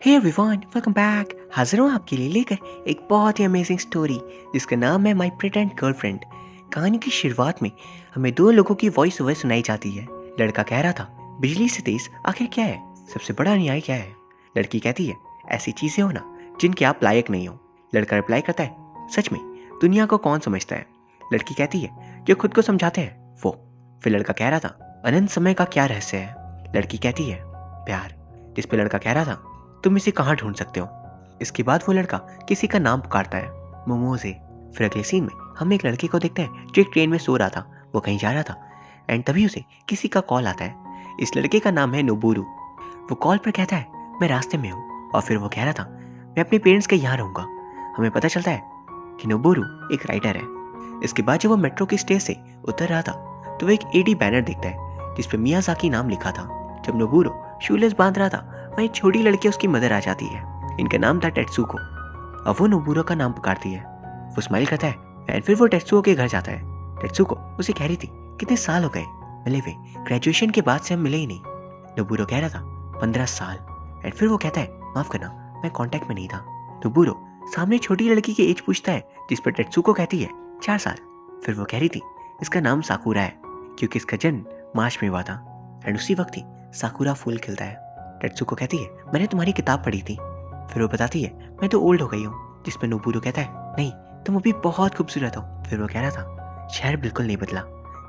Hey everyone, welcome back. हाजिर हूँ आपके लिए लेकर एक बहुत ही अमेजिंग स्टोरी जिसका नाम है माई प्रिटेंड गर्लफ्रेंड। कहानी की शुरुआत में हमें दो लोगों की वॉइस ओवर सुनाई जाती है। लड़का कह रहा था, बिजली से तेज आखिर क्या है, सबसे बड़ा न्याय क्या है। लड़की कहती है, ऐसी चीजें हो ना जिनके आप लायक नहीं हो। लड़का रिप्लाई करता है, सच में दुनिया को कौन समझता है। लड़की कहती है, जो खुद को समझाते हैं वो। फिर लड़का कह रहा था, अनंत समय का क्या रहस्य है। लड़की कहती है, प्यार। जिस पे लड़का कह रहा था, तुम इसे कहाँ ढूंढ सकते हो। इसके बाद वो लड़का किसी का नाम पुकारता है, मोमोजे। फिर अगले सीन में हम एक लड़के को देखते हैं जो एक ट्रेन में सो रहा था। वो कहीं जा रहा था एंड तभी उसे किसी का कॉल आता है। इस लड़के का नाम है नोबुरू। वो कॉल पर कहता है, मैं रास्ते में हूँ। और फिर वो कह रहा था, मैं अपने पेरेंट्स के यहाँ रहूँगा। हमें पता चलता है कि नोबुरू एक राइटर है। इसके बाद जब वो मेट्रो की स्टेज से उतर रहा था तो वो एक एडी बैनर देखता है जिसपे मियाज़ाकी नाम लिखा था। जब नोबुरू शूलेस बांध रहा था वहीं एक छोटी लड़की उसकी मदर आ जाती है। इनका नाम था टेत्सुको। अब वो नोबुरो का नाम पुकारती है। वो स्माइल करता है एंड फिर वो टेत्सुको के घर जाता है। टेत्सुको उसे कह रही थी, कितने साल हो गए मिले हुए, ग्रेजुएशन के बाद से हम मिले ही नहीं। नोबुरो कह रहा था, 15 साल। एंड फिर वो कहता है, माफ करना मैं कांटेक्ट में नहीं था। नोबुरो सामने छोटी लड़की की एज पूछता है जिस पर टेत्सुको कहती है 4 साल। फिर वो कह रही थी, इसका नाम साकुरा है क्योंकि इसका जन्म मार्च में हुआ था एंड उसी वक्त ही साकुरा फूल खिलता है। टेत्सुको कहती है, मैंने तुम्हारी किताब पढ़ी थी। फिर वो बताती है, मैं तो ओल्ड हो गई हूँ। जिस पर नोबुरो कहता है, नहीं तुम अभी बहुत खूबसूरत हो। फिर वो कह रहा था, शहर बिल्कुल नहीं बदला।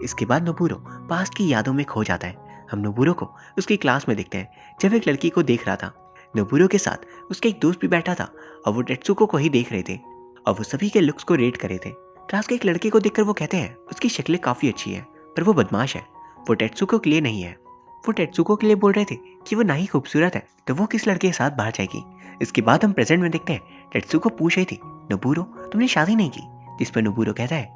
इसके बाद नोबुरो पास्ट की यादों में खो जाता है। हम नोबुरो को उसकी क्लास में देखते हैं जब एक लड़की को देख रहा था। नोबुरो के साथ उसका एक दोस्त भी बैठा था और वो टेत्सुको को ही देख रहे थे और वो सभी के लुक्स को रेट कर रहे थे। क्लास के एक लड़के को देखकर वो कहते हैं, उसकी शक्लें काफी अच्छी है पर वो बदमाश है, वो टेत्सुको के लिए नहीं है। वो टेत्सुको के लिए बोल रहे थे कि वो ना ही खूबसूरत है तो वो किस लड़के के साथ बाहर जाएगी। इसके बाद हम प्रेजेंट में देखते हैं, टेत्सुको पूछ रही थी, नोबुरो तुमने शादी नहीं की। जिस पर नोबुरो कहता है,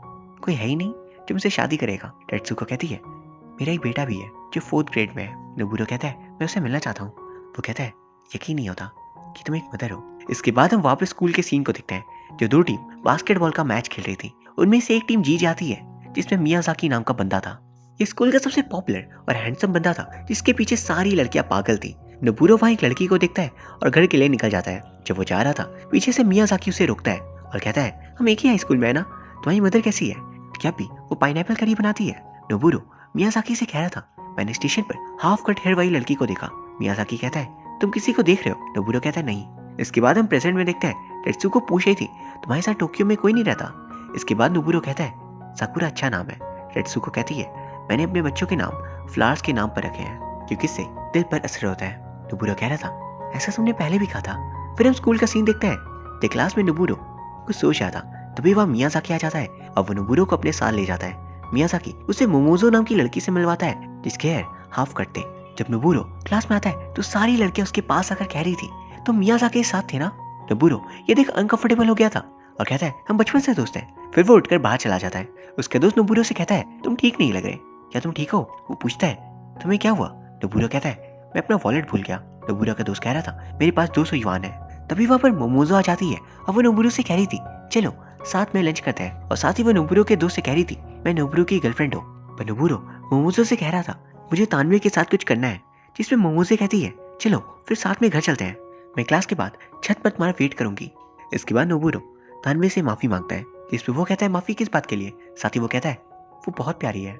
कोई है ही नहीं जो मुझसे शादी करेगा। टेत्सुको कहती है, मेरा एक बेटा भी है जो 4th ग्रेड में है। नोबुरो कहता है, मैं उससे मिलना चाहता हूँ। वो कहता है, यकीन नहीं होता कि तुम एक मदर हो। इसके बाद हम वापस स्कूल के सीन को देखते हैं। जो दो टीम बास्केटबॉल का मैच खेल रही थी उनमें से एक टीम जीत जाती है जिसमें मियाज़ाकी नाम का बंदा था। ये स्कूल का सबसे पॉपुलर और हैंडसम बंदा था जिसके पीछे सारी लड़कियां पागल थी। नोबुरो वहां एक लड़की को देखता है और घर के लिए निकल जाता है। जब वो जा रहा था पीछे से मियाज़ाकी उसे रोकता है और कहता है, हम एक ही हाई स्कूल में है ना, तुम्हारी मदर कैसी है, क्या भी वो पाइनएप्पल करी बनाती है। नोबुरो मियाज़ाकी से कह रहा था, मैंने स्टेशन पर हाफ कट हेयर वाली लड़की को देखा। मियाज़ाकी कहता है, तुम किसी को देख रहे हो। नोबुरो कहता है, नहीं। इसके बाद हम प्रेजेंट में देखते हैं, टेत्सुको पूछ रही थी, तुम्हारे साथ टोक्यो में कोई नहीं रहता। इसके बाद नोबुरो कहता है, साकुरा अच्छा नाम है। टेत्सुको कहती है, मैंने अपने बच्चों के नाम फ्लावर्स के नाम पर रखे हैं क्योंकि इससे दिल पर असर होता है। नोबुरो कह रहा था, ऐसा तुमने पहले भी कहा था। फिर हम स्कूल का सीन देखते हैं। क्लास में नोबुरो कुछ सोच रहा था तभी वह मियाज़ाकी आ जाता है और वो नोबुरो को अपने साथ ले जाता है। मियाज़ाकी उसे मोमोजो नाम की लड़की से मिलवाता है जिसके हेयर हाफ कट थे। जब नोबुरो क्लास में आता है तो सारी लड़कियां उसके पास आकर कह रही थी, तुम मियाज़ाकी के साथ थे ना। नोबुरो ये देख अनकंफर्टेबल हो गया था और कहता है, हम बचपन से दोस्त हैं। फिर वो उठकर बाहर चला जाता है। उसके दोस्त नोबुरो से कहता है, तुम ठीक नहीं लग रहे, क्या तुम ठीक हो। वो पूछता है, तुम्हें क्या हुआ। नोबुरो कहता है, मैं अपना वॉलेट भूल गया। नोबुरो का दोस्त कह रहा था, मेरे पास 200 युआन है। तभी वहां पर मोमोजो आ जाती है और वो नोबुरो से कह रही थी, चलो साथ में लंच करते हैं। और साथ ही वो नोबुरो के दोस्त से कह रही थी, मैं नोबुरो की गर्लफ्रेंड हूँ। पर नोबुरो मोमोजो से कह रहा था, मुझे तानवे के साथ कुछ करना है। जिसमें मोमोजो कहती है, चलो फिर साथ में घर चलते हैं, मैं क्लास के बाद छत पर तुम्हारा वेट करूंगी। इसके बाद नोबुरो तानवे से माफी मांगता है जिसपे वो कहता है, माफी किस बात के लिए। साथ ही वो कहता है, वो बहुत प्यारी है।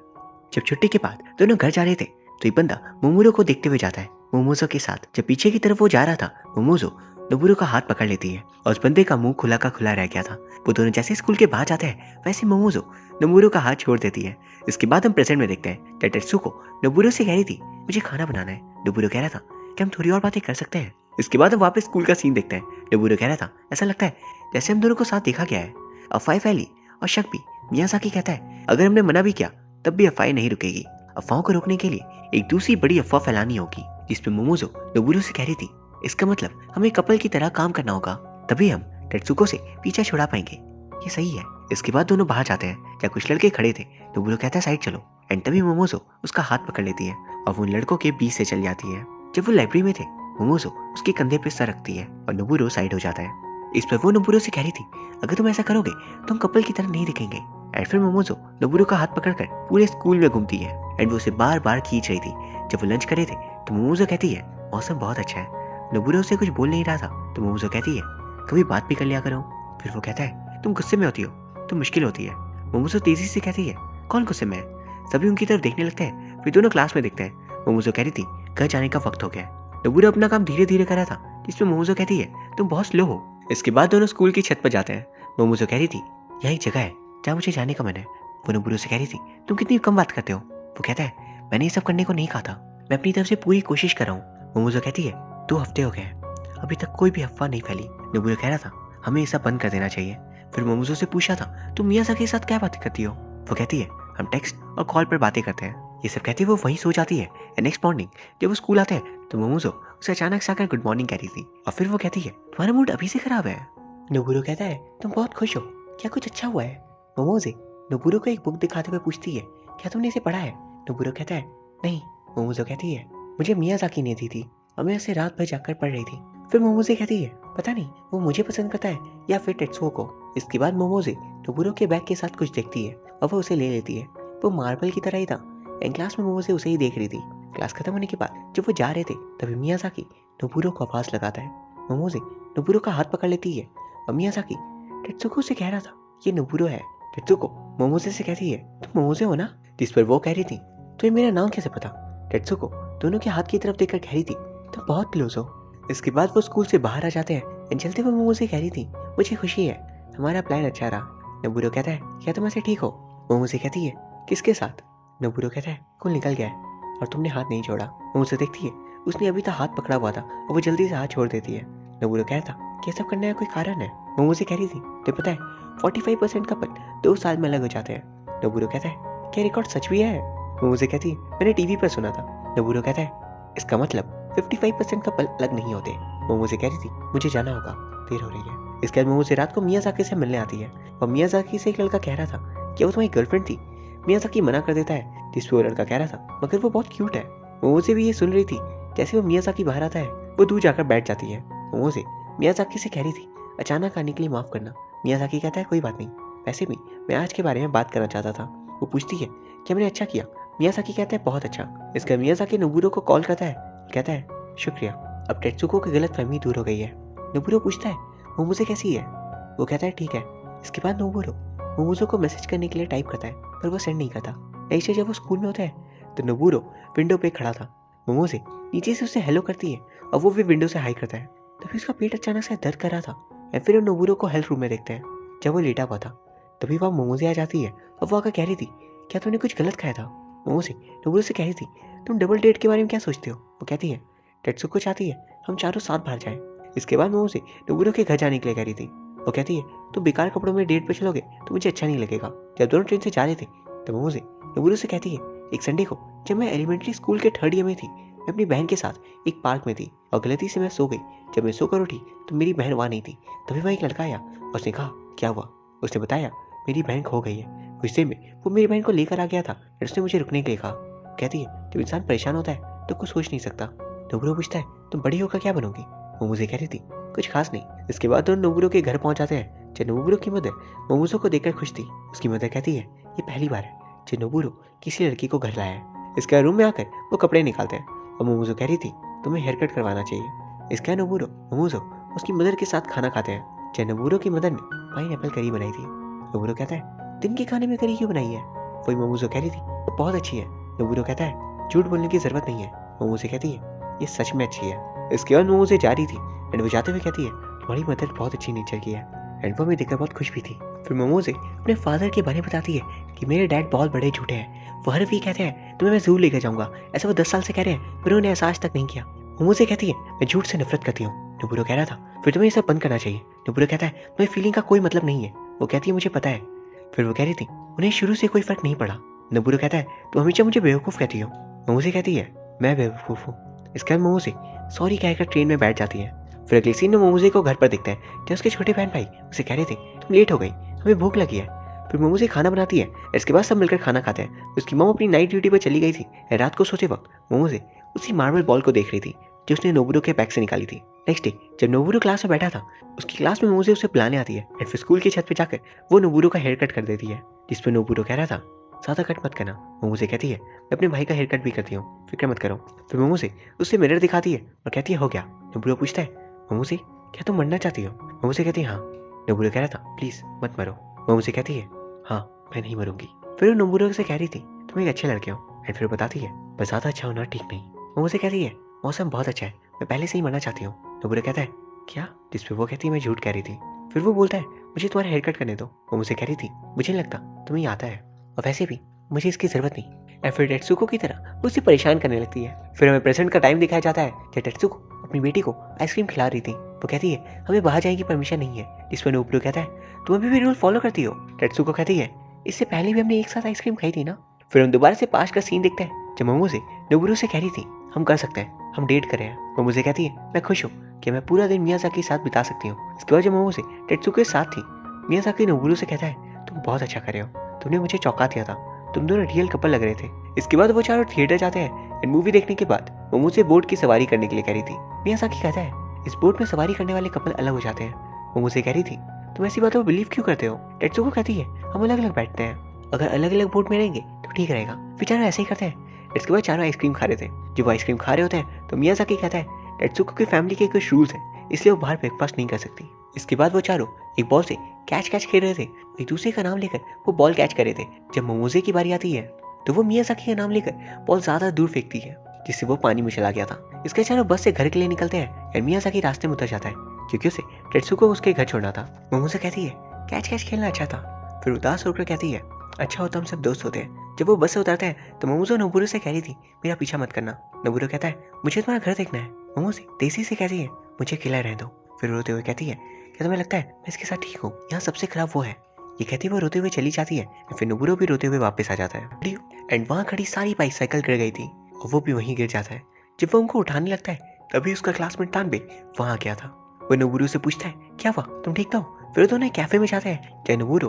जब छुट्टी के बाद दोनों घर जा रहे थे तो एक बंदा मोमोरो को देखते हुए जाता है मोमोजो के साथ। जब पीछे की तरफ वो जा रहा था मोमोजो नोबुरो का हाथ पकड़ लेती है और उस बंदे का मुंह खुला का खुला रह गया था। वो दोनों जैसे स्कूल के बाहर जाते हैं वैसे मोमोजो नोबुरो का हाथ छोड़ देती है। इसके बाद हम प्रेजेंट में देखते हैं, टेत्सुको नोबुरो से कह रही थी, मुझे खाना बनाना है। नोबुरो कह रहा था, क्या हम थोड़ी और बातें कर सकते हैं। इसके बाद हम वापस स्कूल का सीन देखते हैं। नोबुरो कह रहा था, ऐसा लगता है जैसे हम दोनों को साथ देखा गया है। अफवाह फैली और शक भी। मियाज़ाकी कहता है, अगर हमने मना भी किया तब भी अफवाह नहीं रुकेगी। अफवाहों को रोकने के लिए एक दूसरी बड़ी अफवाह फैलानी होगी। जिसपे मोमोजो नोबुरो से कह रही थी, इसका मतलब हमें कपल की तरह काम करना होगा, तभी हम टेत्सुको से पीछा छुड़ा पाएंगे। ये सही है। इसके बाद दोनों बाहर जाते हैं जहाँ कुछ लड़के खड़े थे। नोबुरो कहता है, साइड चलो। एंड तभी मोमोजो उसका हाथ पकड़ लेती है और वो उन लड़कों के बीच से चल जाती है। जब वो लाइब्रेरी में थे मोमोजो उसके कंधे पे सर रखती है और नोबुरो साइड हो जाता है। इस पर वो नोबुरो से कह रही थी, अगर तुम ऐसा करोगे तो हम कपल की तरह नहीं दिखेंगे। एंड फिर मोमोजो नोबुरो का हाथ पकड़कर पूरे स्कूल में घूमती है एंड वो उसे बार बार खींच रही थी। जब वो लंच करे थे तो मोमोजो कहती है, मौसम बहुत अच्छा है, नोबुरो उसे कुछ बोल नहीं रहा था तो मोमोजो कहती है, कभी बात भी कर लिया करो। फिर वो कहता है, तुम गुस्से में होती हो, तुम मुश्किल होती है। मोमोजो तेजी से कहती है, कौन गुस्से में है? सभी उनकी तरफ देखने लगते हैं, फिर दोनों क्लास में देखते हैं। मोमोजो कह रही थी, घर जाने का वक्त हो गया है। नोबुरो अपना काम धीरे धीरे कर रहा था, जिसमें मोमोजो कहती है, तुम बहुत स्लो हो। इसके बाद दोनों स्कूल की छत पर जाते हैं। मोमोजो कह रही थी, यही जगह है जहाँ मुझे जाने का मन है। वो नोबुरो से कह रही थी, तुम कितनी कम बात करते हो। वो कहता है, मैंने ये सब करने को नहीं कहा था, मैं अपनी तरफ से पूरी कोशिश कर रहा हूँ। मोमोजो कहती है, 2 हफ्ते हो गए हैं, अभी तक कोई भी अफवाह नहीं फैली। नोबुरो कह रहा था, हमें ये सब बंद कर देना चाहिए। फिर मोमोजो से पूछा था, तुम मियाज़ाकी के साथ क्या बातें करती हो? वो कहती है, हम टेक्स्ट और कॉल पर बातें करते हैं। ये सब कहती है वो वहीं सो जाती है। नेक्स्ट मॉर्निंग जब वो स्कूल आते हैं तो मोमोजो उसे अचानक से आकर गुड मॉर्निंग कह रही थी और फिर वो कहती है, तुम्हारा मूड अभी से खराब है। नोबुरो कहता है, तुम बहुत खुश हो, क्या कुछ अच्छा हुआ है? मोमोजे नोबुरो को एक बुक दिखाते हुए पूछती है, क्या तुमने इसे पढ़ा है? नोबुरो कहता है, नहीं। मोमोजो कहती है, मुझे मियाज़ाकी ने दी थी और मैं उसे रात भर जाकर पढ़ रही थी। फिर मोमोजे कहती है, पता नहीं वो मुझे पसंद करता है या फिर टेत्सुओ को। इसके बाद मोमोजे नोबुरो के बैग के साथ कुछ देखती है और वो उसे ले लेती है। वो मार्बल की तरह ही था। इन क्लास में मोमोजे उसे ही देख रही थी। क्लास खत्म होने के बाद जब वो जा रहे थे तभी मियाज़ाकी नोबुरो को आवाज लगाता है। मोमोजे नोबुरो का हाथ पकड़ लेती है और मियाज़ाकी टेत्सुको से कह रहा था, ये नोबुरो है। टेत्सुको मोमोजे से कहती है, तुम मोमोजे हो ना? जिस पर वो कह रही थी, तो ये मेरा नाम कैसे पता? टेत्सुको दोनों के हाथ की तरफ देखकर कह रही थी, तुम बहुत क्लोज हो। इसके बाद वो स्कूल से बाहर आ जाते हैं। चलते हुए मोमोजे कह रही थी, मुझे खुशी है, हमारा प्लान अच्छा रहा। नोबुरो कहता है, क्या तुम ऐसे ठीक हो? मोमोजे कहती है, किसके साथ? नोबुरो कहता है, कुल निकल गया है और तुमने हाथ नहीं छोड़ा। मोमोजे देखती है उसने अभी तक हाथ पकड़ा हुआ था और वो जल्दी से हाथ छोड़ देती है। नोबुरो कहता, क्या सब करने का कोई कारण है? मोमोजे कह रही थी, तो पता है 45% कपल 2 साल में अलग हो जाते हैं। नोबुरो कहता है, क्या रिकॉर्ड सच भी है? मोमोजे कहती है, मैंने टीवी पर सुना था। नोबुरो कहता है, इसका मतलब 55% कपल अलग नहीं होते। मोमोजे कह रही थी, मुझे जाना होगा, देर हो रही है। इसके बाद मोमोजे रात को मियाज़ाकी से मिलने आती है और मियाज़ाकी से एक लड़का कह रहा था कि वो तुम्हारी गर्लफ्रेंड थी। मियाज़ाकी मना कर देता है, जिस पर वो लड़का कह रहा था, मगर वो बहुत क्यूट है। मोमोजे भी ये सुन रही थी। जैसे वो मियाज़ाकी बाहर आता है वो दूर जाकर बैठ जाती है। मोमोजे मियाज़ाकी से कह रही थी, अचानक आने के लिए माफ़ करना। मियाज़ाकी कहता है, कोई बात नहीं, वैसे भी मैं आज के बारे में बात करना चाहता था। वो पूछती है, क्या मैंने अच्छा किया? मियाज़ाकी कहता है, बहुत अच्छा। इसका मियाज़ाकी नोबुरो को कॉल करता है, कहता है, शुक्रिया, अब टेत्सुको की गलतफहमी दूर हो गई है। नोबुरो पूछता है, मोमोजे कैसी है? वो कहता है, ठीक है। इसके बाद नोबुरो मोमोजो को मैसेज करने के लिए टाइप करता है पर वो सेंड नहीं करता। ऐसे जब वो स्कूल में होता है तो नोबुरो विंडो पे खड़ा था। मोमोजे नीचे से उसे हेलो करती है और वो भी विंडो से हाई करता है। तभी उसका पेट अचानक से दर्द कर रहा था और फिर वो नोबुरो को हेल्थ रूम में देखते हैं। जब वो लेटा हुआ था तभी वहाँ मोमोजे आ जाती है और वो आकर कह रही थी, क्या तूने कुछ गलत खाया था? मोमोजे नोबुरो से कह रही थी, तुम डबल डेट के बारे में क्या सोचते हो? वो कहती है, टेत्सुको चाहती है हम चारों साथ बाहर जाएं। इसके बाद मोमोजे नोबुरो के घर जाने के लिए कह रही थी। वो कहती है, तुम बेकार कपड़ों में डेट पे चलोगे तो मुझे अच्छा नहीं लगेगा। जब दोनों ट्रेन से जा रहे थे तो मोमोजे नोबुरो से कहती है, एक संडे को जब मैं एलिमेंट्री स्कूल के 3rd ईयर में थी, मैं अपनी बहन के साथ एक पार्क में थी और गलती से मैं सो गई। जब मैं सोकर उठी तो मेरी बहन वहाँ नहीं थी। तभी वहाँ एक लड़का आया और उसने कहा, क्या हुआ? उसने बताया, मेरी बहन खो गई है। गुस्से में वो मेरी बहन को लेकर आ गया था और उसने मुझे रुकने के लिए कहा। कहती है, जब इंसान परेशान होता है तो कुछ सोच नहीं सकता। नोबुरो पूछता है, तुम बड़ी होकर क्या बनोगी? वो मुझे कह रही थी, कुछ खास नहीं। इसके बाद दोनों नोबुरो के घर पहुंच जाते हैं। जब नोबुरो की मदर मोमोजो को देखकर खुश थी। उसकी मदर कहती है, ये पहली बार है जब नोबुरो किसी लड़की को घर लाया है। इसके रूम में आकर वो कपड़े निकालते हैं और मोमोजो कह रही थी, तुम्हें हेयर कट करवाना चाहिए। इसके नोबुरो मोमोजो उसकी मदर के साथ खाना खाते हैं। जब नोबुरो की मदर ने पाइनएप्पल करी बनाई थी। नोबुरो कहता है, दिन के खाने में करी क्यों बनाई है? वही मोमोजो कह रही थी, वो बहुत अच्छी है। नोबुरो कहता है, झूठ बोलने की जरूरत नहीं है। मोमोजो कहती है, ये सच में अच्छी है। इसके बाद मोमोजो जा रही थी एंड वो जाते हुए कहती है, तुम्हारी मदर बहुत अच्छी नेचर की है। एंड वो भी देखकर बहुत खुश भी थी। फिर मोमोजे अपने फादर के बारे में बताती है कि मेरे डैड बहुत बड़े झूठे हैं। वो हर वीक कहते हैं तुम्हें मैं जरूर लेकर जाऊंगा, ऐसा वो 10 साल से कह रहे हैं पर उन्होंने ऐसा आज तक नहीं किया। मोमोजे कहती है, मैं झूठ से नफरत करती हूँ। नोबुरो कह रहा था, फिर तुम्हें ये सब बंद करना चाहिए। नोबुरो कहता है, तुम्हें फीलिंग का कोई मतलब नहीं है। वो कहती है, मुझे पता है। फिर वो कह रही थी, उन्हें शुरू से कोई फर्क नहीं पड़ा। नोबुरो कहता है, तुम हमेशा मुझे बेवकूफ़ कहती हो। मोमोजे कहती है, मैं बेवकूफ़ हूँ। इसके बाद मोमोजे सॉरी कहकर ट्रेन में बैठ जाती है। फिर अगले सीन में मोमोजे को घर पर दिखते हैं जब उसके छोटे बहन भाई उसे कह रहे थे, तुम लेट हो गई, हमें भूख लगी है। फिर मोमोजे खाना बनाती है। इसके बाद सब मिलकर खाना खाते हैं। उसकी मॉम अपनी नाइट ड्यूटी पर चली गई थी। रात को सोते वक्त मोमोजे उसी मार्बल बॉल को देख रही थी जो उसने नोबुरो के बैग से निकाली थी। नेक्स्ट डे जब नोबुरो क्लास में बैठा था, उसकी क्लास में मोमोजे उसे बुलाने आती है एंड फिर स्कूल की छत पर जाकर वो नोबुरो का हेयर कट कर देती है। जिस पर नोबुरो कह रहा था, ज़्यादा कट मत करना। मोमोसे कहती है, मैं अपने भाई का हेयर कट भी करती हूँ, फिक्र मत करो। फिर मोमोसे उससे मिरर दिखाती है और कहती है, हो गया। नोबुरो पूछता है, मोमोसे क्या तुम मरना चाहती हो? मोमोसे कहती है, हाँ। नोबुरो कह रहा था, प्लीज़ मत मरो। मोमोसे कहती है, हाँ मैं नहीं मरूंगी। फिर वो नोबुरो से कह रही थी, तुम एक अच्छे लड़के हो। एंड फिर बताती है, बस ज़्यादा अच्छा होना ठीक नहीं। मोमोसे कहती है, मौसम बहुत अच्छा है, मैं पहले से ही मरना चाहती हूँ। नोबुरो कहता है, क्या? जिस पे वो कहती है, मैं झूठ कह रही थी। फिर वो बोलता है, मुझे तुम्हारा हेयर कट करने दो। मोमोसे कह रही थी, मुझे नहीं लगता तुम्हें आता है, और वैसे भी मुझे इसकी जरूरत नहीं। या फिर टेत्सुको की तरह वो उसे परेशान करने लगती है। फिर हमें प्रेजेंट का टाइम दिखाया जाता है जब टेत्सुको अपनी बेटी को आइसक्रीम खिला रही थी। वो कहती है, हमें बाहर जाने की परमिशन नहीं है। जिस पर नोबुरो कहता है, तुम अभी भी रूल फॉलो करती हो? टेत्सुको कहती है, इससे पहले भी हमने एक साथ आइसक्रीम खाई थी ना। फिर हम दोबारा से पास का सीन देखते हैं जब मोमोसे नोबुरो से कह रही थी, हम कर सकते हैं, हम डेट कर रहे हैं। मोमोसे कहती है, मैं खुश हूँ कि मैं पूरा दिन मियाज़ाकी के साथ बिता सकती हूँ। इसके बाद जब मोमोसे टेत्सुको के साथ थी, मियाज़ाकी नोबुरो से कहता है, तुम बहुत अच्छा कर रहे हो, तुमने मुझे चौंका दिया था, तुम दोनों रियल कपल लग रहे थे। इसके बाद वो चारों थिएटर जाते हैं। एंड मूवी देखने के बाद मोमोसे बोट की सवारी करने के लिए कह रही थी। मियाज़ाकी कहता है, इस बोट में सवारी करने वाले कपल अलग हो जाते हैं। मोमोसे कह रही थी, तुम ऐसी बातों पर बिलीव क्यों करते हो? टेत्सुको कहती है, हम अलग अलग बैठते हैं, अगर अलग अलग बोट में रहेंगे तो ठीक रहेगा। फिर चारों ऐसे ही करते हैं। इसके बाद चारों आइसक्रीम खा रहे थे। जब वो आइसक्रीम खा रहे होते हैं तो मियाज़ाकी कहता है, टेत्सुको की फैमिली के कुछ रूल्स हैं, इसलिए वो बाहर ब्रेकफास्ट नहीं कर सकती। इसके बाद वो चारों एक बॉल से कैच कैच खेल रहे थे। एक दूसरे का नाम लेकर वो बॉल कैच कर रहे थे। जब मोमोसे की बारी आती है तो वो मियाज़ाकी का नाम लेकर बॉल ज्यादा दूर फेंकती है, जिससे वो पानी में चला गया था। इसके चारों बस से घर के लिए निकलते हैं और मियाज़ाकी रास्ते में उतर जाता है क्योंकि उसे टेत्सुको को उसके घर छोड़ना था। मोमोसे कहती है, कैच कैच खेलना अच्छा था। फिर उदास होकर कहती है, अच्छा होता हम सब दोस्त होते हैं। जब वो बस से उतरते हैं तो मोमोसे नोबुरो से कह रही थी, मेरा पीछा मत करना। नोबुरो कहता है, मुझे तुम्हारा घर देखना है। मोमोसे तेजी से कहती है, मुझे अकेला रहने दो। फिर रोते हुए कहती है, क्या तुम्हें लगता है मैं इसके साथ ठीक हूँ? यहाँ सबसे खराब वो है। ये कहती वो रोते हुए चली जाती है। फिर नोबुरो भी रोते हुए वापस आ जाता है। एंड वहाँ खड़ी सारी बाइसाइकिल गिर गई थी और वो भी वहीं गिर जाता है। जब वो उनको उठाने लगता है तभी उसका क्लासमेट तानबे वहाँ गया था। वो नोबुरो से पूछता है, क्या हुआ, तुम ठीक तो? फिर दोनों कैफे में जाते हैं जहाँ नोबुरो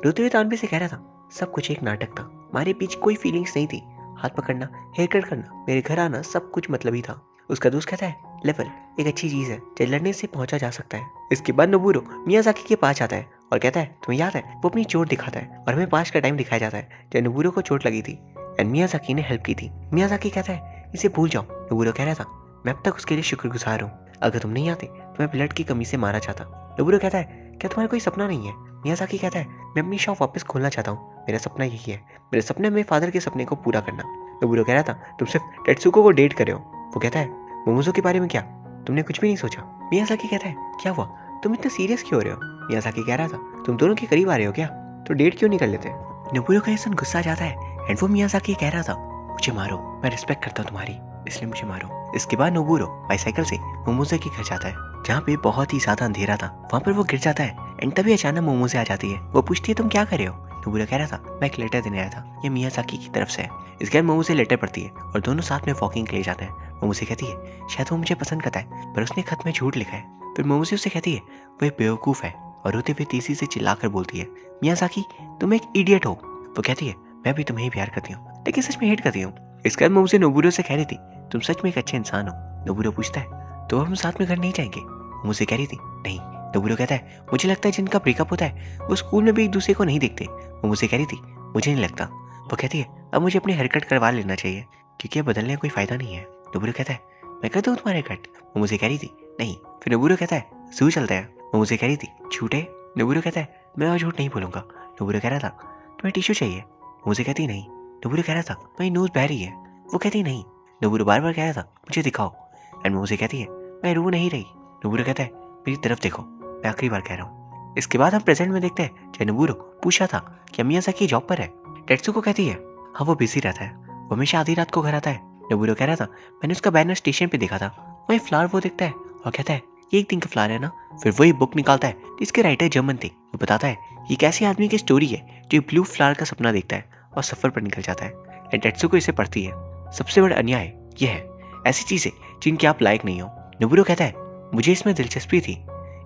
रोते हुए तानबे से कह रहा था, सब कुछ एक नाटक था, हमारे बीच कोई फीलिंग्स नहीं थी। हाथ पकड़ना, हेयर कट करना, मेरे घर आना, सब कुछ मतलब ही था। उसका दोस्त कहता है, लेवल एक अच्छी चीज है, जो लड़ने से पहुंचा जा सकता है। इसके बाद नोबुरो मियाज़ाकी के पास आता है और कहता है, तुम्हें याद है? वो अपनी चोट दिखाता है और हमें पास का टाइम दिखाया जाता है जब नोबुरो को चोट लगी थी एंड मियाज़ाकी ने हेल्प की थी। मियाज़ाकी कहता है, इसे भूल जाओ। नोबुरो कह रहा था, मैं अब तक उसके लिए शुक्रगुजार हूँ, अगर तुम नहीं आते तो मैं ब्लड की कमी से मारा जाता। नोबुरो कहता है, क्या तुम्हारा कोई सपना नहीं है? मियाज़ाकी कहता है, मैं अपनी शॉप वापस खोलना चाहता हूँ, मेरा सपना यही है, मेरे सपने में फादर के सपने को पूरा करना। नोबुरो कह रहा था, तुम सिर्फ टेत्सुको को डेट कर रहे हो। वो कहता है, मोमोजो के बारे में क्या? तुमने कुछ भी नहीं सोचा? मियाज़ाकी कहता है, क्या हुआ, तुम इतने सीरियस क्यों हो रहे हो? मियाज़ाकी कह रहा था, तुम दोनों के करीब आ रहे हो क्या, तो डेट क्यों नहीं कर लेते? नोबुरो का सुन गुस्सा आ जाता है एंड वो मियाज़ाकी कह रहा था, मुझे मारो, मैं रिस्पेक्ट करता हूँ तुम्हारी, इसलिए मुझे मारो। इसके बाद नोबुरो बाइसाइकिल से मोमोजे के घर जाता है जहाँ पे बहुत ही ज्यादा अंधेरा था। वहाँ पर वो गिर जाता है एंड तभी अचानक मोमोजे आ जाती है। वो पूछती है, तुम क्या कर रहे हो? नोबुरो कह रहा था, मैं एक लेटर देने आया था, ये मियाज़ाकी की तरफ से है। इसके बाद मोमोजे लेटर पढ़ती है और दोनों साथ में वॉकिंग के लिए जाते हैं। मोमोसे कहती है, शायद वो मुझे पसंद करता है, पर उसने खत में झूठ लिखा है। फिर मोमोसे उससे कहती है, वो एक बेवकूफ़ है, और रोते हुए तेजी से चिल्लाकर बोलती है, मियाज़ाकी तुम एक इडियट हो। वो कहती है, मैं भी तुम्हें ही प्यार करती हूँ, लेकिन सच में हेट करती हूँ। इसके बाद मोमोसे नोबुरो से कह रही थी, तुम सच में एक अच्छे इंसान हो। नोबुरो पूछता है, तो हम साथ में घर नहीं जाएंगे? मोमोसे कह रही थी, नहीं। नोबुरो कहता है, मुझे लगता है जिनका ब्रेकअप होता है वो स्कूल में भी एक दूसरे को नहीं देखते। मोमोसे कह रही थी, मुझे नहीं लगता। वो कहती है, अब मुझे अपनी हेयर कट करवा लेना चाहिए क्योंकि अब बदलने का कोई फायदा नहीं है। नोबुरो कहता है, मैं कर दूँ तुम्हारे कट? मोमोसे कह रही थी, नहीं। फिर नोबुरो कहता है, जू चलता है। मोमोसे कह रही थी, झूठे। नोबुरो कहता है, मैं और झूठ नहीं बोलूंगा। नोबुरो कह रहा था, तुम्हें टिश्यू चाहिए? मोमोसे कहती नहीं। नोबुरो कह रहा था, मेरी नोज बह रही है। वो कहती नहीं। नोबुरो बार बार कह रहा था, मुझे दिखाओ। एंड मोमोसे कहती है, मैं रो नहीं रही। नोबुरो कहता है, मेरी तरफ देखो, मैं आखिरी बार कह रहा हूँ। इसके बाद हम प्रेजेंट में देखते हैं जब नोबुरो पूछा था कि मियाज़ाकी जॉब पर है। टेत्सुको कहती है, हाँ वो बिजी रहता है, वो हमेशा आधी रात को घर आता है। नोबुरो कह रहा था, मैंने उसका बैनर स्टेशन पे देखा था, वही फ्लावर वो देखता है और कहता है, ये एक दिन का फ्लावर है ना। फिर वही बुक निकालता है जिसके राइटर जर्मन थे। वो बताता है, ये एक ऐसे आदमी की स्टोरी है जो ब्लू फ्लावर का सपना देखता है और सफर पर निकल जाता है। एंड टेत्सुको इसे पढ़ती है, सबसे बड़ा अन्याय यह है, ऐसी चीजें जिनके आप लायक नहीं हो। नोबुरो कहता है, मुझे इसमें दिलचस्पी थी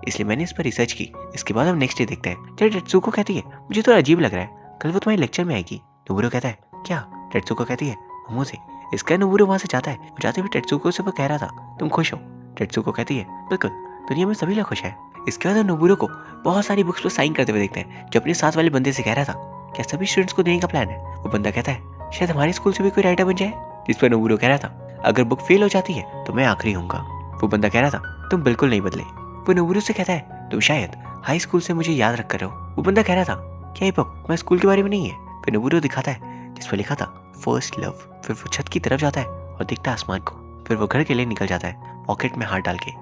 इसलिए मैंने इस पर रिसर्च की। इसके बाद हम नेक्स्ट डे देखते हैं जब टेत्सुको कहती है, मुझे थोड़ा अजीब लग रहा है, कल वो तुम्हारे लेक्चर में आएगी। नोबुरो कहता है, क्या? टेत्सुको कहती है, मोमोसे। इसका नोबुरो वहां से जाता है। जाते हुए टेत्सुको से वो कह रहा था, तुम खुश हो? टेत्सुको कहती है, बिल्कुल, दुनिया में सभी लोग खुश है। इसके बाद हम नोबुरो को बहुत सारी बुक्स पर साइन करते हुए देखते हैं जो अपने साथ वाले बंदे से कह रहा था, क्या सभी स्टूडेंट्स को देने का प्लान है? वो वो बंदा कहता है शायद हमारे स्कूल से भी कोई राइटर बन जाए। जिस पर नोबुरो कह रहा था अगर बुक फेल हो जाती है तो मैं आखिरी होऊंगा। वो बंदा कह रहा था तुम बिल्कुल नहीं बदले। वो नोबुरो से कहता है तुम शायद हाई स्कूल से मुझे याद रख कर रहो। वो बंदा कह रहा था क्या ये बुक मैं स्कूल के बारे में नहीं है। फिर नोबुरो दिखाता है जिस पर लिखा था फर्स्ट लव। फिर वो छत की तरफ जाता है और देखता है आसमान को। फिर वो घर के लिए निकल जाता है पॉकेट में हाथ डाल के।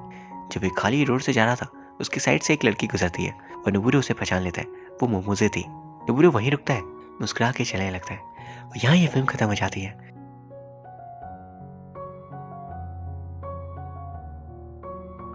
जब एक खाली रोड से जा रहा था उसकी साइड से एक लड़की गुजरती है और नोबुरो उसे पहचान लेता है। वो मोमोजे थी। नोबुरो वहीं रुकता है, मुस्कुरा के चलने लगता है और यहाँ ये फिल्म खत्म हो जाती है।